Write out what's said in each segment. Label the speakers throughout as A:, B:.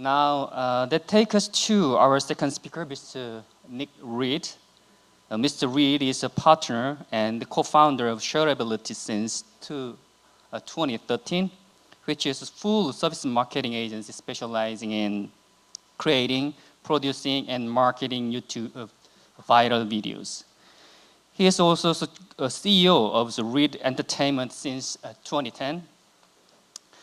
A: Now, that takes us to our second speaker, Mr. Nick Reed. Mr. Reed is a partner and the co-founder of SHAREABILITY since 2013, which is a full service marketing agency specializing in creating, producing, and marketing YouTube viral videos. He is also a CEO of the Reed Entertainment since 2010.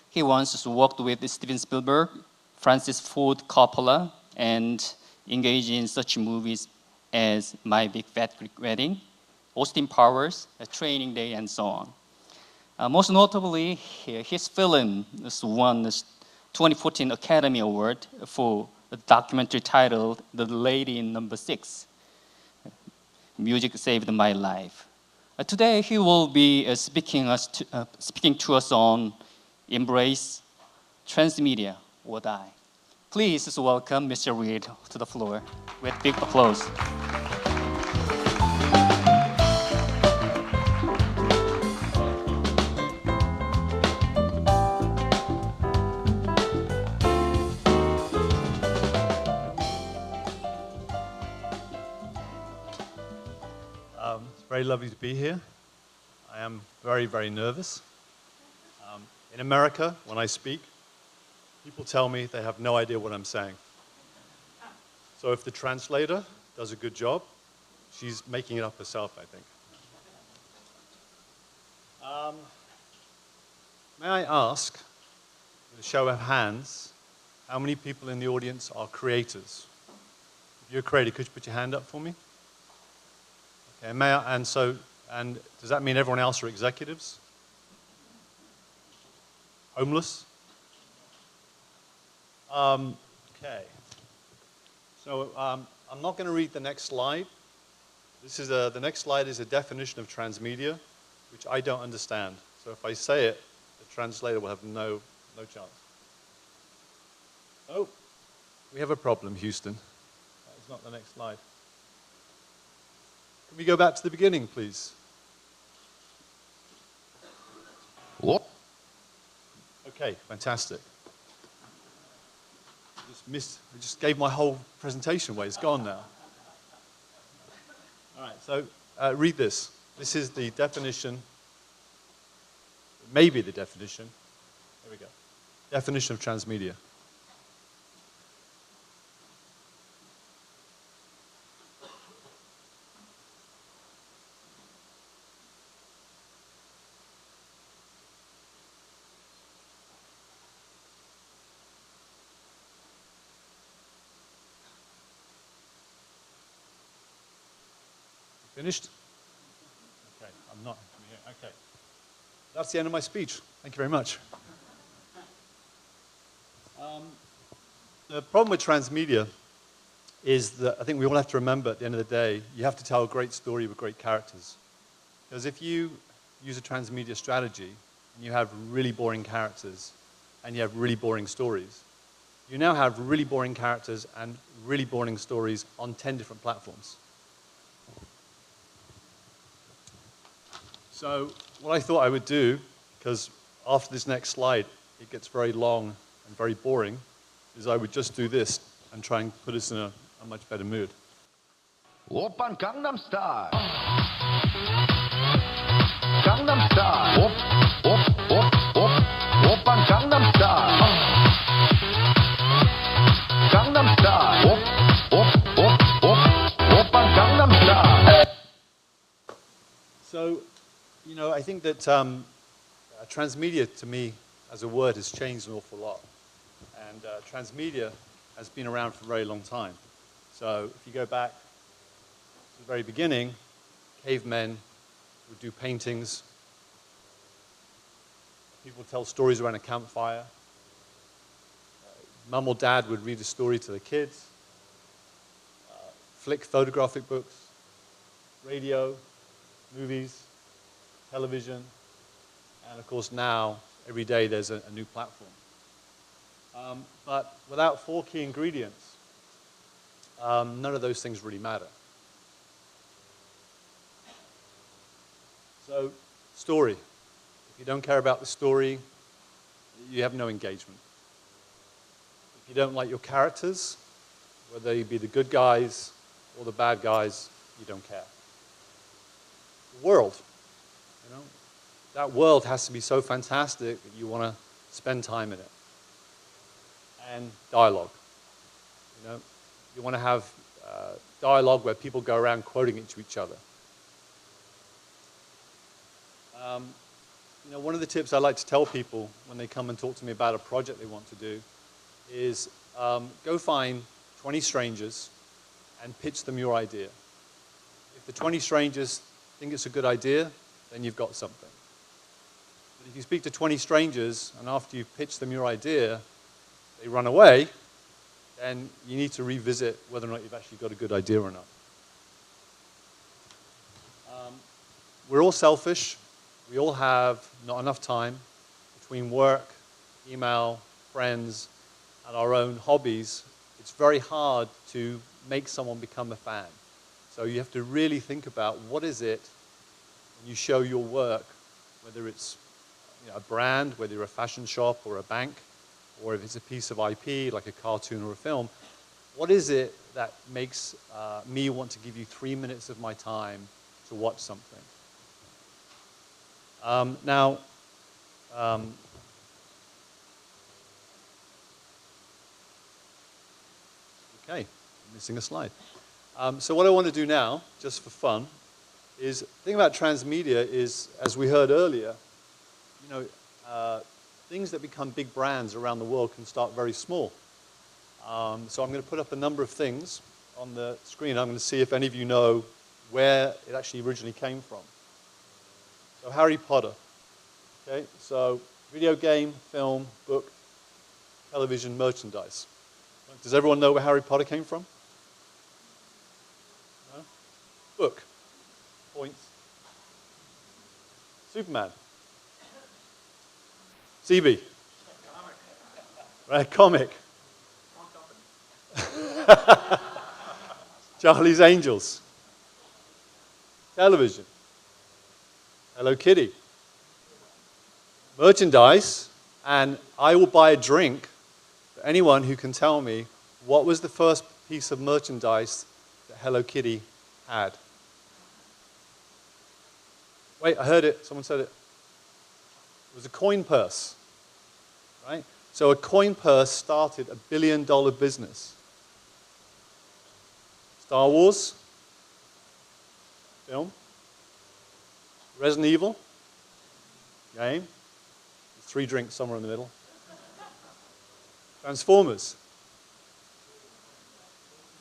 A: He once worked with Steven Spielberg, Francis Ford Coppola, and engaged in such movies as My Big Fat Greek Wedding, Austin Powers, Training Day, and so on. Most notably, his film won the 2014 Academy Award for a documentary titled The Lady in Number 6. Music Saved My Life. Today, he will be speaking to us on Embrace Transmedia or Die. Please welcome Mr. Reed to the floor with big applause.
B: It's very lovely to be here. I am very, very nervous. In America, when I speak, people tell me they have no idea what I'm saying. So if the translator does a good job, she's making it up herself, I think. May I ask, with a show of hands, how many people in the audience are creators? If you're a creator, could you put your hand up for me? Okay, and does that mean everyone else are executives? Homeless? Okay. So I'm not going to read the next slide. The next slide is a definition of transmedia, which I don't understand. So if I say it, the translator will have no chance. Oh, we have a problem, Houston. That is not the next slide. Can we go back to the beginning, please?
C: What?
B: Okay, fantastic. I just gave my whole presentation away. It's gone now. All right, so read this. This is the definition, maybe the definition. Here we go. Definition of transmedia. Finished? Okay, I'm not. Okay. That's the end of my speech. Thank you very much. The problem with transmedia is that I think we all have to remember at the end of the day, you have to tell a great story with great characters. Because if you use a transmedia strategy and you have really boring characters and you have really boring stories, you now have really boring characters and really boring stories on 10 different platforms. So what I thought I would do, because after this next slide, it gets very long and very boring, is I would just do this and try and put us in a much better mood.
C: Oppan Gangnam Style. Gangnam Style. Oppan Gangnam Style. Gangnam Style. Oppan Gangnam Style.
B: So, you know, I think that transmedia, to me, as a word, has changed an awful lot. And transmedia has been around for a very long time. So if you go back to the very beginning, cavemen would do paintings. People would tell stories around a campfire. Mum or dad would read a story to the kids. Flick photographic books, radio, movies, television, and of course now, every day there's a new platform. But without 4 key ingredients, none of those things really matter. So, story. If you don't care about the story, you have no engagement. If you don't like your characters, whether they be the good guys or the bad guys, you don't care. The world, you know, that world has to be so fantastic that you want to spend time in it. And dialogue, you know, you want to have dialogue where people go around quoting it to each other. You know, one of the tips I like to tell people when they come and talk to me about a project they want to do is go find 20 strangers and pitch them your idea. If the 20 strangers think it's a good idea, then you've got something. But if you speak to 20 strangers and after you've pitched them your idea, they run away, then you need to revisit whether or not you've actually got a good idea or not. We're all selfish. We all have not enough time between work, email, friends, and our own hobbies. It's very hard to make someone become a fan. So you have to really think about what is it when you show your work, whether it's a brand, whether you're a fashion shop or a bank, or if it's a piece of IP like a cartoon or a film, what is it that makes me want to give you 3 minutes of my time to watch something? Okay, missing a slide. So what I want to do now, just for fun, is the thing about transmedia is, as we heard earlier, you know, things that become big brands around the world can start very small. So I'm going to put up a number of things on the screen. I'm going to see if any of you know where it actually originally came from. So Harry Potter. Okay, so video game, film, book, television, merchandise. Does everyone know where Harry Potter came from? No? Book. Points. Superman. CB. Right, comic. Charlie's Angels. Television. Hello Kitty. Merchandise, and I will buy a drink for anyone who can tell me what was the first piece of merchandise that Hello Kitty had. Wait, I heard it. Someone said it. It was a coin purse, right? So a coin purse started $1 billion business. Star Wars, film. Resident Evil, game. 3 drinks somewhere in the middle. Transformers.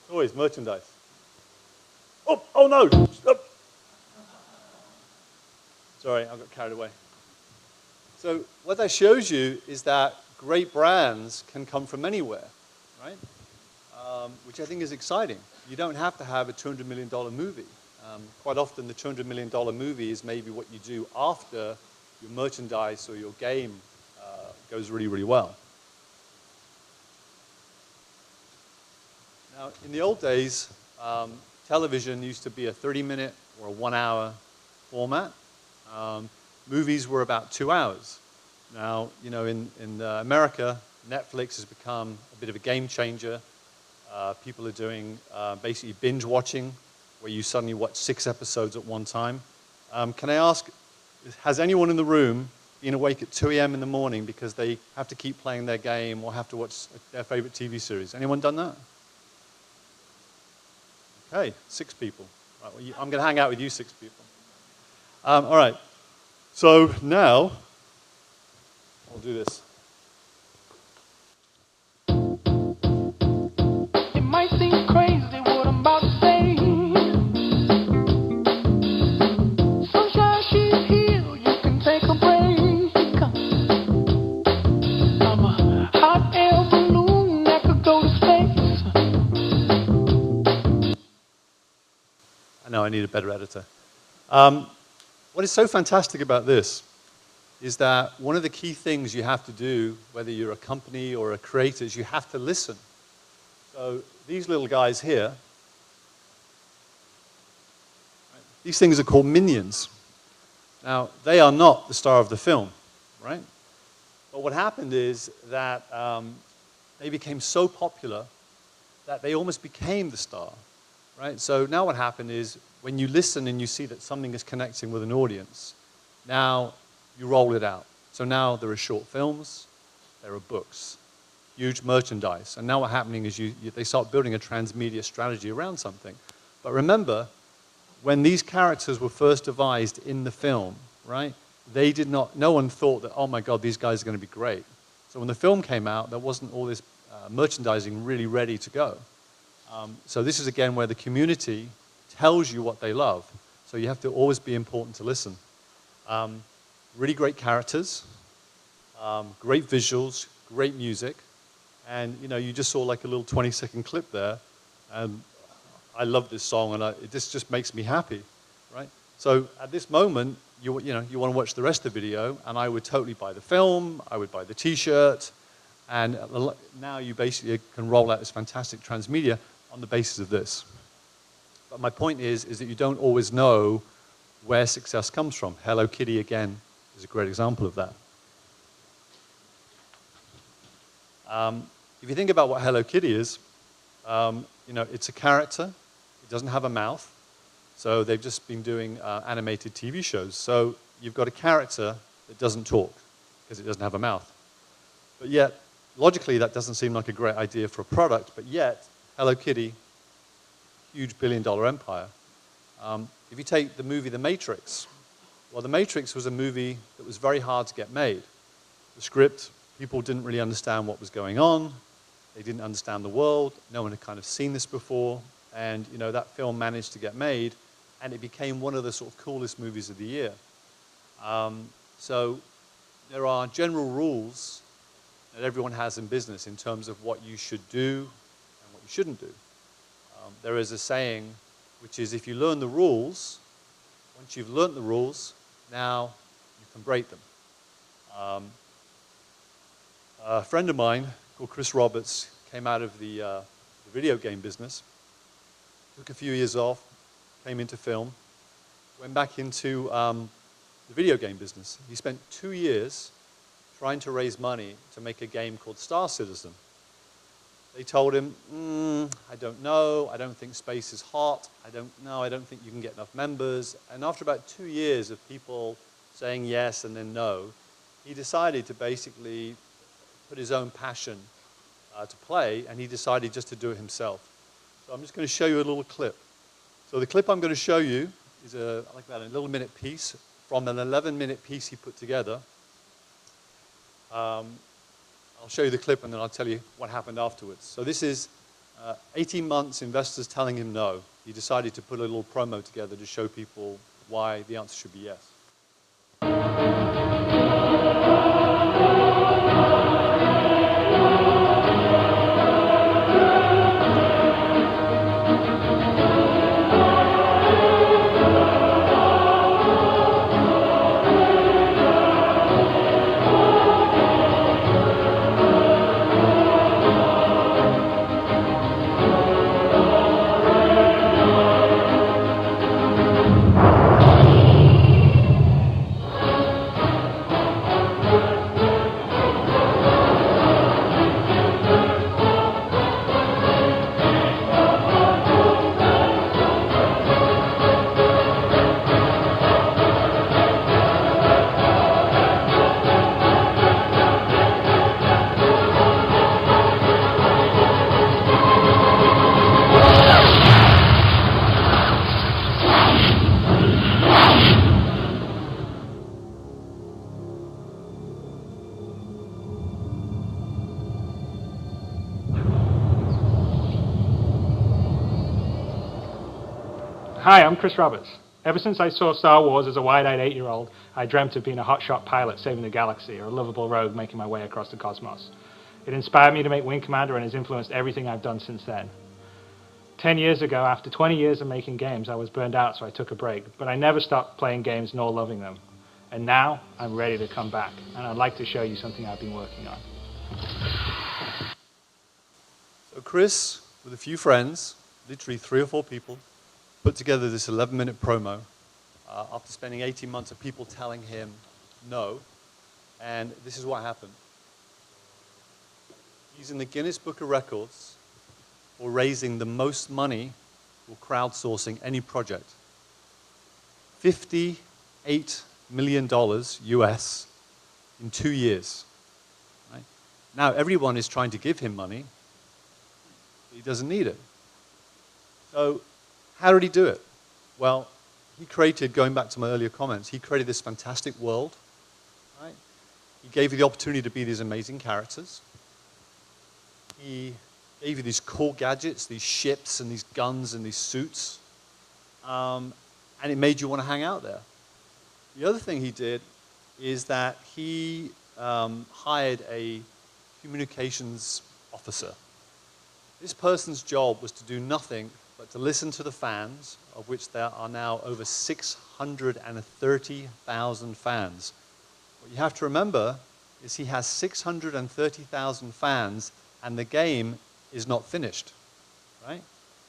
B: Toys, merchandise. Oh no! Oh. Sorry, I got carried away. So what that shows you is that great brands can come from anywhere, right? Which I think is exciting. You don't have to have a $200 million movie. Quite often the $200 million movie is maybe what you do after your merchandise or your game goes really, really well. Now, in the old days, television used to be a 30-minute or a 1-hour format. Movies were about 2 hours. Now, you know, in America, Netflix has become a bit of a game changer. People are doing basically binge watching, where you suddenly watch 6 episodes at one time. Can I ask, has anyone in the room been awake at 2 a.m. in the morning because they have to keep playing their game or have to watch their favorite TV series? Anyone done that? Okay, 6 people. Right, well, I'm going to hang out with you 6 people. All right, so now I'll do this.
D: It might seem crazy what I'm about to say. Sunshine, she's here, you can take a break. I'm a hot air balloon that could go to space.
B: I know I need a better editor. What is so fantastic about this is that one of the key things you have to do, whether you're a company or a creator, is you have to listen. So these little guys here, these things are called minions. Now, they are not the star of the film, right? But what happened is that they became so popular that they almost became the star, right? So now what happened is when you listen and you see that something is connecting with an audience, now you roll it out. So now there are short films, there are books, huge merchandise. And now what's happening is they start building a transmedia strategy around something. But remember, when these characters were first devised in the film, right, no one thought that, oh my God, these guys are going to be great. So when the film came out, there wasn't all this merchandising really ready to go. So this is again where the community tells you what they love. So you have to always be important to listen. Really great characters, great visuals, great music, and you just saw like a little 20-second clip there, and I love this song, and this just makes me happy, right? So at this moment, you want to watch the rest of the video, and I would totally buy the film, I would buy the T-shirt, and now you basically can roll out this fantastic transmedia on the basis of this. But my point is that you don't always know where success comes from. Hello Kitty, again, is a great example of that. If you think about what Hello Kitty is, it's a character. It doesn't have a mouth. So they've just been doing animated TV shows. So you've got a character that doesn't talk because it doesn't have a mouth. But yet, logically, that doesn't seem like a great idea for a product. But yet, Hello Kitty, huge billion-dollar empire. If you take the movie The Matrix, well, The Matrix was a movie that was very hard to get made. The script, people didn't really understand what was going on. They didn't understand the world. No one had kind of seen this before. And that film managed to get made, and it became one of the sort of coolest movies of the year. So there are general rules that everyone has in business in terms of what you should do and what you shouldn't do. There is a saying, which is if you learn the rules, once you've learned the rules, now you can break them. A friend of mine called Chris Roberts came out of the video game business, took a few years off, came into film, went back into the video game business. He spent 2 years trying to raise money to make a game called Star Citizen. They told him, I don't know, I don't think space is hot, I don't think you can get enough members. And after about 2 years of people saying yes and then no, he decided to basically put his own passion to play, and he decided just to do it himself. So I'm just going to show you a little clip. So the clip I'm going to show you is like about a little minute piece from an 11-minute piece he put together. I'll show you the clip and then I'll tell you what happened afterwards. So this is 18 months investors telling him no. He decided to put a little promo together to show people why the answer should be yes.
E: Hi, I'm Chris Roberts. Ever since I saw Star Wars as a wide-eyed 8-year-old, I dreamt of being a hotshot pilot saving the galaxy, or a lovable rogue making my way across the cosmos. It inspired me to make Wing Commander and has influenced everything I've done since then. 10 years ago, after 20 years of making games, I was burned out, so I took a break. But I never stopped playing games nor loving them. And now, I'm ready to come back, and I'd like to show you something I've been working on.
B: So Chris, with a few friends, literally 3 or 4 people, put together this 11-minute promo after spending 18 months of people telling him no, and this is what happened. He's in the Guinness Book of Records for raising the most money for crowdsourcing any project. $58 million US in 2 years. Right? Now everyone is trying to give him money. He doesn't need it. So how did he do it? Well, he created, going back to my earlier comments, he created this fantastic world. Right? He gave you the opportunity to be these amazing characters. He gave you these cool gadgets, these ships and these guns and these suits. And it made you want to hang out there. The other thing he did is that he hired a communications officer. This person's job was to do nothing but to listen to the fans, of which there are now over 630,000 fans. What you have to remember is he has 630,000 fans, and the game is not finished, right?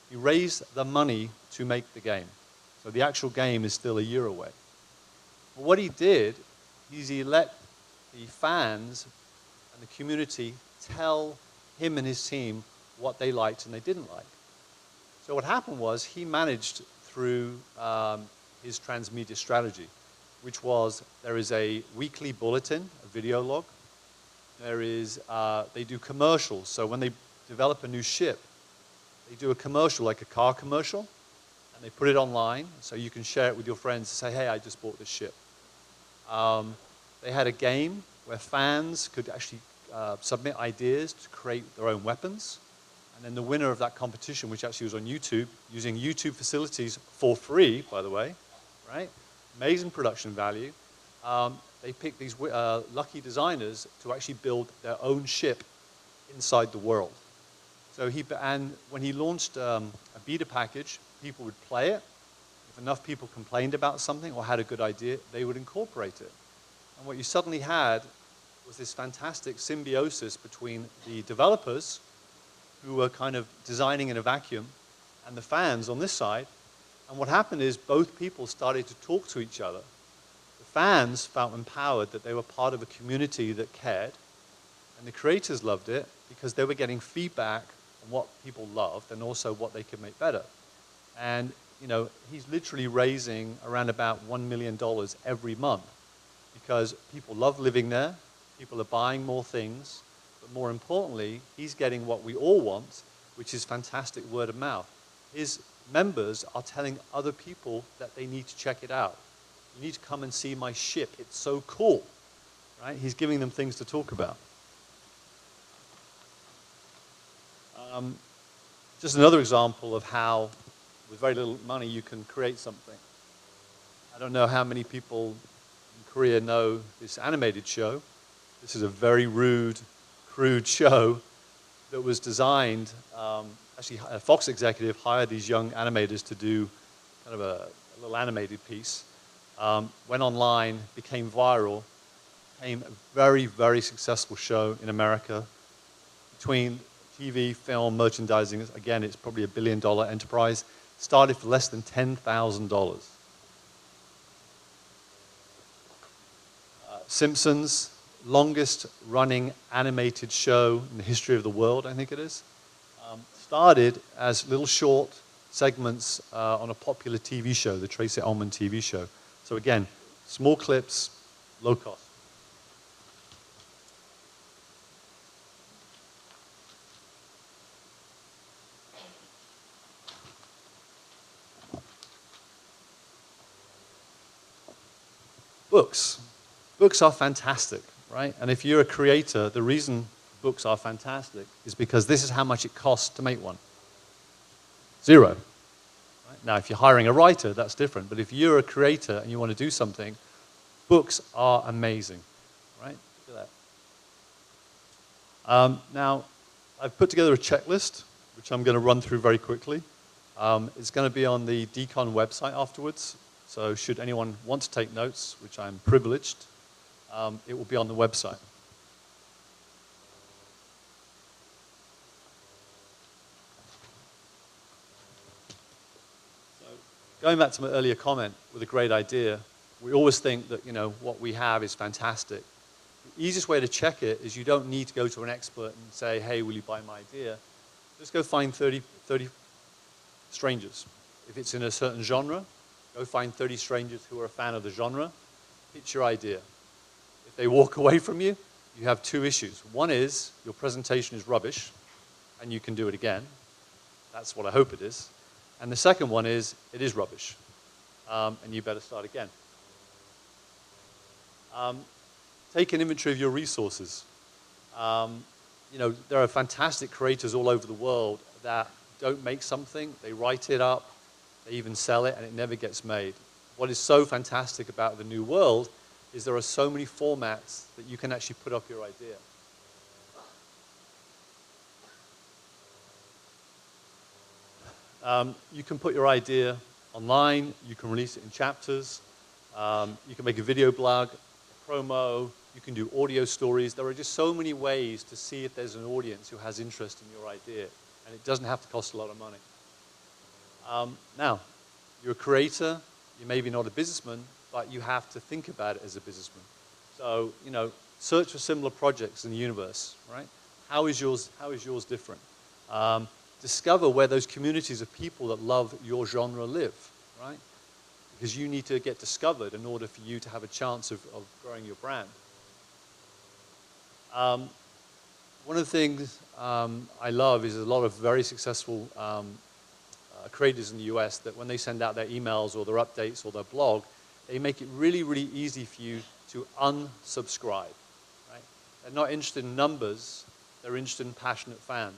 B: He raised the money to make the game. So the actual game is still a year away. But what he did is he let the fans and the community tell him and his team what they liked and they didn't like. So what happened was he managed through his transmedia strategy, which was there is a weekly bulletin, a video log. There is, they do commercials. So when they develop a new ship, they do a commercial, like a car commercial, and they put it online so you can share it with your friends and say, hey, I just bought this ship. They had a game where fans could actually submit ideas to create their own weapons. And then the winner of that competition, which actually was on YouTube, using YouTube facilities for free, by the way, right? Amazing production value. They picked these lucky designers to actually build their own ship inside the world. So and when he launched a beta package, people would play it. If enough people complained about something or had a good idea, they would incorporate it. And what you suddenly had was this fantastic symbiosis between the developers, who were kind of designing in a vacuum, and the fans on this side. And what happened is both people started to talk to each other. The fans felt empowered that they were part of a community that cared, and the creators loved it because they were getting feedback on what people loved and also what they could make better. And you know, he's literally raising around about $1 million every month because people love living there, people are buying more things, but more importantly, he's getting what we all want, which is fantastic word of mouth. His members are telling other people that they need to check it out. You need to come and see my ship. It's so cool, right? He's giving them things to talk about. Just another example of how, with very little money, you can create something. I don't know how many people in Korea know this animated show. This is a very rude, crude show that was designed, actually a Fox executive hired these young animators to do kind of a little animated piece. Went online, became viral, became a very, very successful show in America. Between TV, film, merchandising, again, it's probably $1 billion enterprise. Started for less than $10,000. Simpsons, longest running animated show in the history of the world, I think it is. Started as little short segments on a popular TV show, the Tracy Ullman TV show. So again, small clips, low cost. Books. Books are fantastic, right? And if you're a creator, the reason books are fantastic is because this is how much it costs to make one. $0. Right? Now, if you're hiring a writer, that's different. But if you're a creator and you want to do something, books are amazing, right? Look at that. Now, I've put together a checklist, which I'm going to run through very quickly. It's going to be on the DICON website afterwards. So should anyone want to take notes, which I'm privileged, it will be on the website. So going back to my earlier comment with a great idea, we always think that, you know, what we have is fantastic. The easiest way to check it is you don't need to go to an expert and say, hey, will you buy my idea? Just go find 30 strangers. If it's in a certain genre, go find 30 strangers who are a fan of the genre. Pitch your idea. If they walk away from you, you have two issues. One is your presentation is rubbish, and you can do it again. That's what I hope it is. And the second one is it is rubbish, and you better start again. Take an inventory of your resources. You know, there are fantastic creators all over the world that don't make something, they write it up, they even sell it, and it never gets made. What is so fantastic about the new world is there are so many formats that you can actually put up your idea. You can put your idea online, you can release it in chapters, you can make a video blog, a promo, you can do audio stories. There are just so many ways to see if there's an audience who has interest in your idea, and it doesn't have to cost a lot of money. Now, you're a creator, you're maybe not a businessman, but you have to think about it as a businessman. So, you know, search for similar projects in the universe, right? How is yours different? Discover where those communities of people that love your genre live, right? Because you need to get discovered in order for you to have a chance of growing your brand. One of the things I love is a lot of very successful creators in the US that when they send out their emails or their updates or their blog, they make it really, really easy for you to unsubscribe. Right? They're not interested in numbers, they're interested in passionate fans.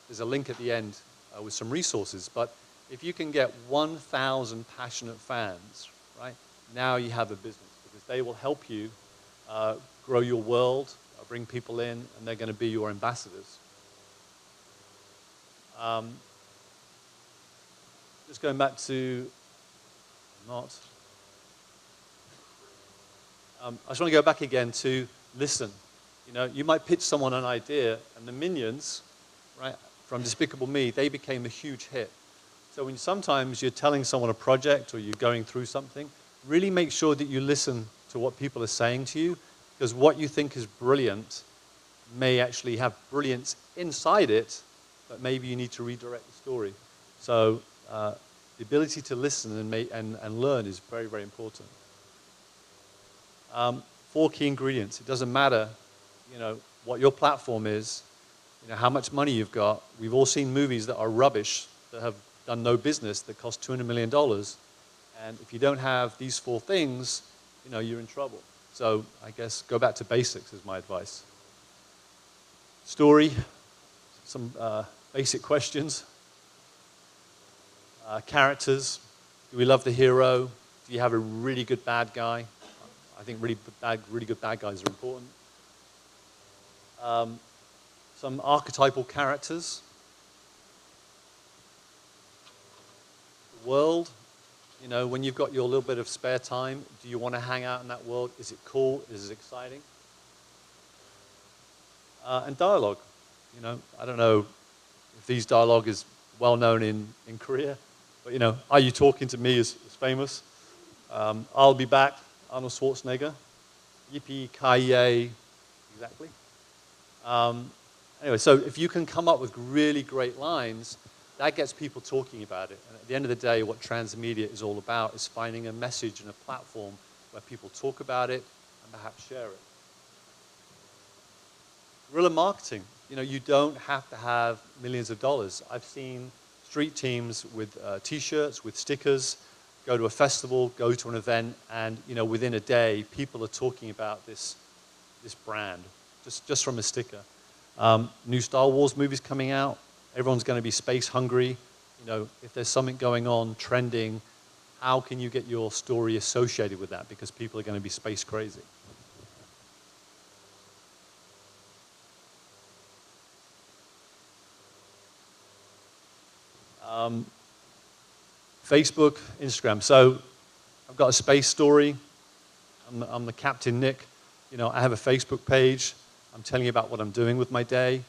B: There's a link at the end with some resources, but if you can get 1,000 passionate fans, right, now you have a business because they will help you grow your world, bring people in, and they're going to be your ambassadors. Just going back to, I just want to go back again to listen. You know, you might pitch someone an idea, and the Minions, right, from Despicable Me, they became a huge hit. So when sometimes you're telling someone a project or you're going through something, really make sure that you listen to what people are saying to you, because what you think is brilliant may actually have brilliance inside it, but maybe you need to redirect the story. So the ability to listen and learn is very, very important. 4 key ingredients. It doesn't matter, you know, what your platform is, you know, how much money you've got. We've all seen movies that are rubbish, that have done no business, that cost $200 million. And if you don't have these 4 things, you know, you're in trouble. So I guess go back to basics is my advice. Story, some basic questions. Characters, do we love the hero? Do you have a really good bad guy? I think really good bad guys are important. Some archetypal characters. The world, you know, when you've got your little bit of spare time, do you want to hang out in that world? Is it cool? Is it exciting? And dialogue. You know, I don't know if these dialogue is well known in Korea, but you know, Are You Talking to Me is famous. I'll Be Back, Arnold Schwarzenegger. Yippee-ki-yay, exactly. Anyway, so if you can come up with really great lines, that gets people talking about it. And at the end of the day, what transmedia is all about is finding a message and a platform where people talk about it and perhaps share it. Guerrilla marketing. You know, you don't have to have millions of dollars. I've seen street teams with T-shirts, with stickers, go to a festival, go to an event, and you know, within a day, people are talking about this brand just from a sticker. New Star Wars movies coming out. Everyone's going to be space hungry. You know, if there's something going on, trending, how can you get your story associated with that? Because people are going to be space crazy. Facebook, Instagram. So I've got a space story. I'm the Captain Nick. You know, I have a Facebook page. I'm telling you about what I'm doing with my day.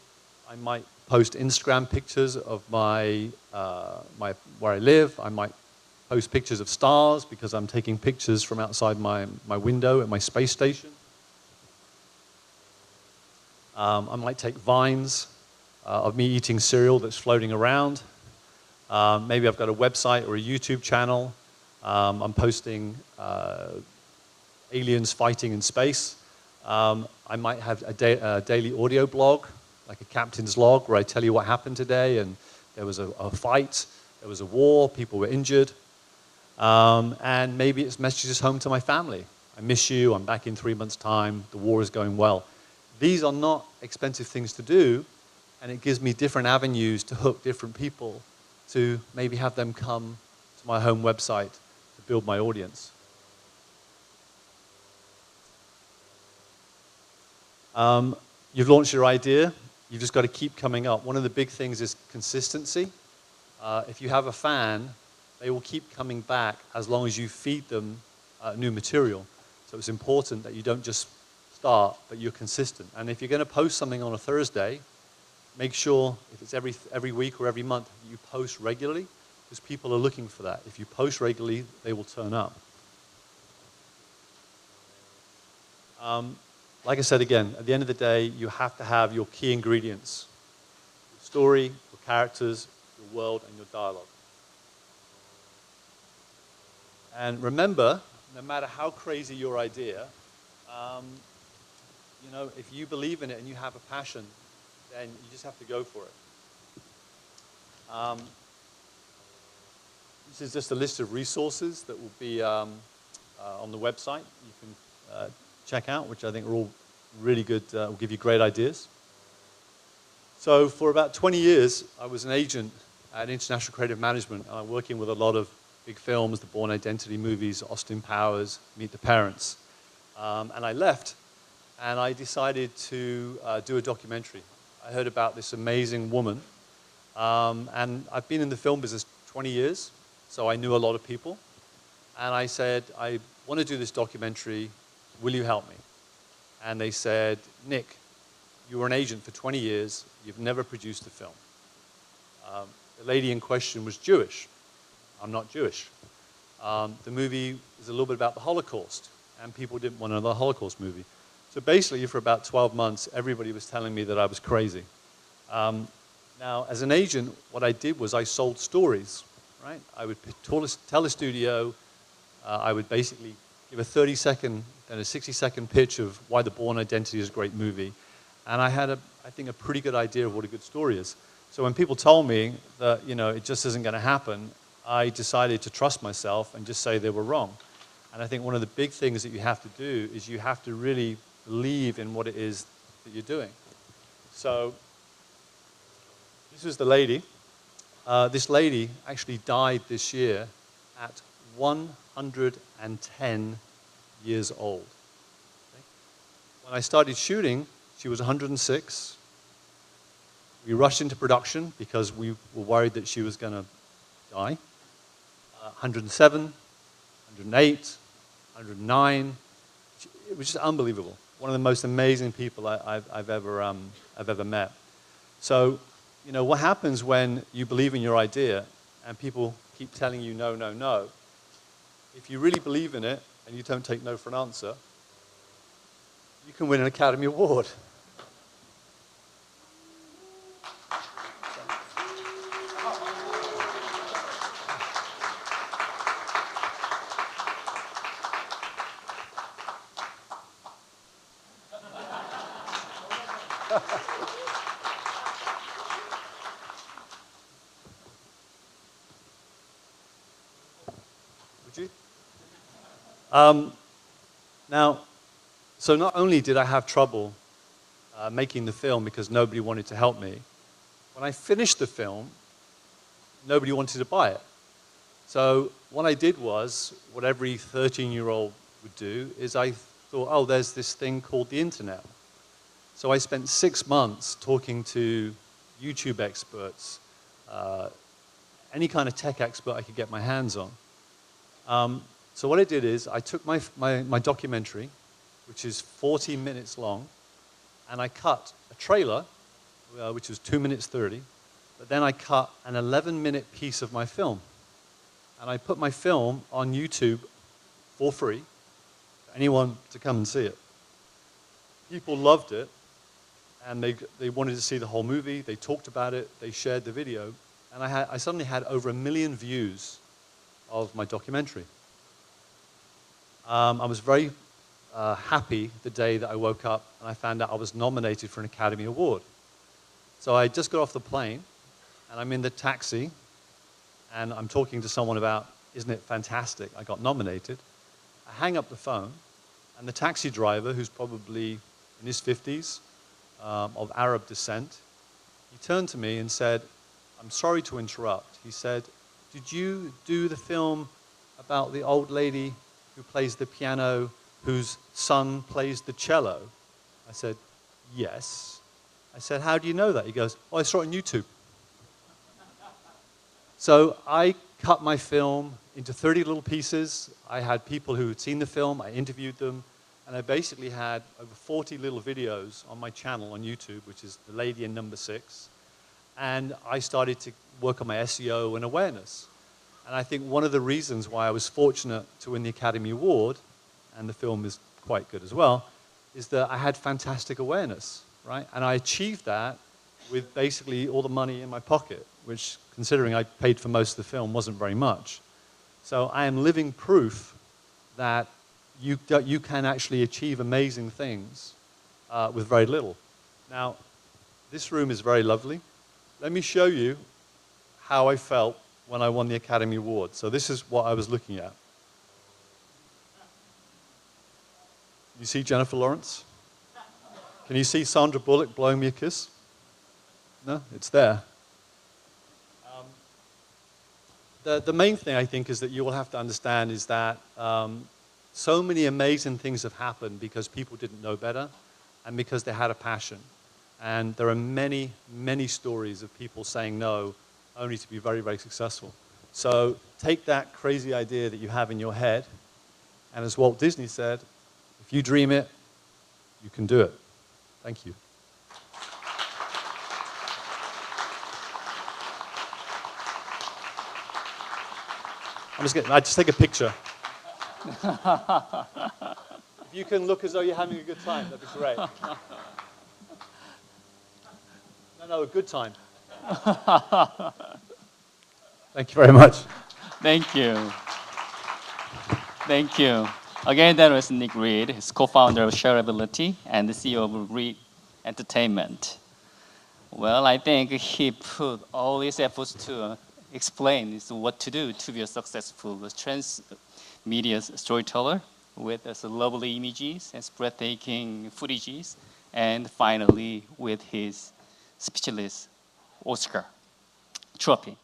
B: I might post Instagram pictures of where I live. I might post pictures of stars because I'm taking pictures from outside my window at my space station. I might take vines of me eating cereal that's floating around. Maybe I've got a website or a YouTube channel. I'm posting aliens fighting in space. I might have a daily audio blog, like a captain's log, where I tell you what happened today, and there was a fight, there was a war, people were injured. And maybe it's messages home to my family. I miss you, I'm back in 3 months' time, the war is going well. These are not expensive things to do, and it gives me different avenues to hook different people to maybe have them come to my home website to build my audience. You've launched your idea, you've just got to keep coming up. One of the big things is consistency. If you have a fan, they will keep coming back as long as you feed them new material. So it's important that you don't just start, but you're consistent. And if you're going to post something on a Thursday, make sure, if it's every week or every month, you post regularly, because people are looking for that. If you post regularly, they will turn up. Like I said again, at the end of the day, you have to have your key ingredients: your story, your characters, your world, and your dialogue. And remember, no matter how crazy your idea, you know, if you believe in it and you have a passion, then you just have to go for it. This is just a list of resources that will be on the website you can check out, which I think are all really good, will give you great ideas. So for about 20 years, I was an agent at International Creative Management, working with a lot of big films, the Bourne Identity movies, Austin Powers, Meet the Parents. And I left, and I decided to do a documentary. I heard about this amazing woman, and I've been in the film business 20 years, so I knew a lot of people. And I said, I want to do this documentary, will you help me? And they said, Nick, you were an agent for 20 years, you've never produced a film. The lady in question was Jewish. I'm not Jewish. The movie is a little bit about the Holocaust, and people didn't want another Holocaust movie. So basically, for about 12 months, everybody was telling me that I was crazy. Now, as an agent, what I did was I sold stories, right? I would tell a studio, I would basically give a 30-second and a 60-second pitch of why The Bourne Identity is a great movie. And I had, I think, a pretty good idea of what a good story is. So when people told me that, you know, it just isn't going to happen, I decided to trust myself and just say they were wrong. And I think one of the big things that you have to do is you have to really believe in what it is that you're doing. So this was the lady. This lady actually died this year at 110 years old. Okay? When I started shooting, she was 106. We rushed into production because we were worried that she was going to die. 107, 108, 109. It was just unbelievable. One of the most amazing people I've ever met. So, you know, what happens when you believe in your idea and people keep telling you no, no, no? If you really believe in it and you don't take no for an answer, you can win an Academy Award. Would you? Now, so not only did I have trouble making the film because nobody wanted to help me, when I finished the film, nobody wanted to buy it. So what I did was, what every 13-year-old would do, is I thought, oh, there's this thing called the internet. So I spent 6 months talking to YouTube experts, any kind of tech expert I could get my hands on. So what I did is I took my documentary, which is 40 minutes long, and I cut a trailer, which was 2 minutes 30, but then I cut an 11-minute piece of my film. And I put my film on YouTube for free for anyone to come and see it. People loved it, and they wanted to see the whole movie. They talked about it. They shared the video. And I suddenly had over 1 million views of my documentary. I was very happy the day that I woke up and I found out I was nominated for an Academy Award. So I just got off the plane, and I'm in the taxi, and I'm talking to someone about, isn't it fantastic, I got nominated. I hang up the phone, and the taxi driver, who's probably in his 50s, of Arab descent, he turned to me and said, I'm sorry to interrupt. He said, did you do the film about the old lady who plays the piano, whose son plays the cello? I said, yes. I said, how do you know that? He goes, oh, I saw it on YouTube. So I cut my film into 30 little pieces. I had people who had seen the film, I interviewed them, and I basically had over 40 little videos on my channel on YouTube, which is The Lady in Number 6. And I started to work on my SEO and awareness. And I think one of the reasons why I was fortunate to win the Academy Award, and the film is quite good as well, is that I had fantastic awareness, right? And I achieved that with basically all the money in my pocket, which, considering I paid for most of the film, wasn't very much. So I am living proof that you can actually achieve amazing things with very little. Now, this room is very lovely. Let me show you how I felt when I won the Academy Award. So this is what I was looking at. You see Jennifer Lawrence? Can you see Sandra Bullock blowing me a kiss? No, it's there. The main thing, I think, is that you will have to understand is that so many amazing things have happened because people didn't know better and because they had a passion. And there are many, many stories of people saying no only to be very, very successful. So take that crazy idea that you have in your head, and as Walt Disney said, if you dream it, you can do it. Thank you. I just take a picture. If you can look as though you're having a good time, that'd be great. No, a good time. Thank you very much.
A: Thank you. Thank you. Again, that was Nick Reed, his co-founder of SHAREABILITY and the CEO of Reed Entertainment. Well, I think he put all his efforts to explain what to do to be a successful transmedia storyteller with lovely images and breathtaking footages, and finally with his speechless Oscar trophy.